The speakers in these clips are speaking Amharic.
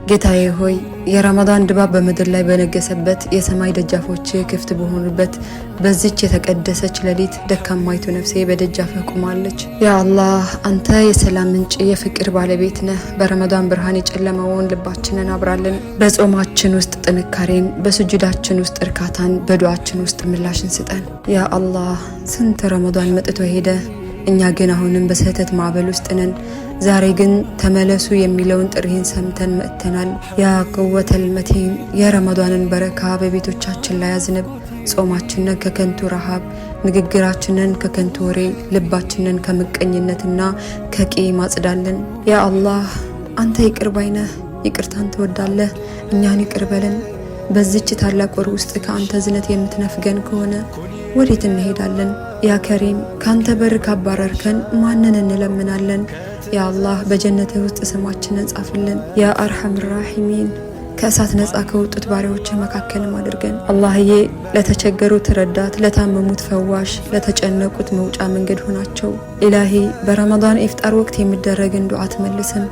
ጌታዬ ሆይ የረመዳን ድባብ በምድር ላይ በነገሰበት የሰማይ ደጃፎች ክፍት በሆኑበት በዚች የተቀደሰች ሌሊት ደካማይቱ ነፍሴ በደጃፍህ ቆማለች። ያ አላህ አንተ የሰላም ምንጭ የፍቅር ባለቤት ነህ። በረመዳን ብርሃን የጨለመውን ልባችንን አብራልን። በጾማችን ውስጥ ጥንካሬን፣ በስጁዳችን ውስጥ እርካታን፣ በዱዓችን ውስጥ ምላሽን ስጠን። ያ አላህ ስንት ረመዳን መጥቶ ሄደ። እኛ ግን አሁንም በስህተት ማዕበል ውስጥ ነን። ዛሬ ግን ተመለሱ የሚለውን ጥሪን ሰምተን መጥተናል። ያ ቀወተል መቲን የረመዳንን በረካ በቤቶቻችን ላይ አዝንብ። ጾማችንን ከከንቱ ረሃብ፣ ንግግራችንን ከከንቱ ወሬ፣ ልባችንን ከምቀኝነትና ከቂም አጽዳልን። ያ አላህ አንተ ይቅር ባይ ነህ፣ ይቅርታን ትወዳለህ። እኛን ይቅር በለን። በዚች ታላቅ ወር ውስጥ ከአንተ ዝነት የምትነፍገን ከሆነ ወዴት እንሄዳለን? ያ ከሪም ካንተ በር ካባረርከን ማንን እንለምናለን? ያ አላህ በጀነትህ ውስጥ ስማችንን ጻፍልን። ያ አርሐም ራሒሚን ከእሳት ነጻ ከወጡት ባሪያዎችህ መካከልም አድርገን። አላህዬ ለተቸገሩት ረዳት፣ ለታመሙት ፈዋሽ፣ ለተጨነቁት መውጫ መንገድ ሆናቸው። ኢላሂ በረመዳን ኢፍጣር ወቅት የሚደረግን ዱዓ ትመልስን።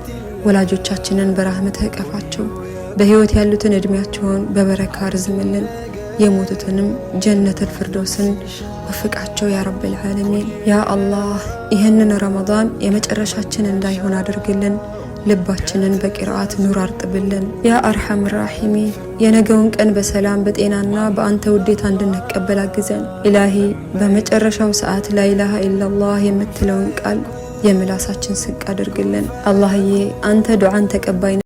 ወላጆቻችንን በራህመትህ እቀፋቸው። በህይወት ያሉትን እድሜያቸውን በበረካ ርዝምልን። የሞቱትንም ጀነተል ፊርደውስን ወፍቃቸው ያ ረብል ዓለሚን። ያ አላህ ይህንን ረመዳን የመጨረሻችን እንዳይሆን አድርግልን። ልባችንን በቂርአት ኑር አርጥብልን። ያ አርሐም ራሒሚን የነገውን ቀን በሰላም በጤናና በአንተ ውዴታ እንድንቀበል አግዘን። ኢላሂ በመጨረሻው ሰዓት ላኢላሃ ኢላላህ የምትለውን ቃል የምላሳችን ስቅ አድርግልን። አላህዬ አንተ ዱዓን ተቀባይ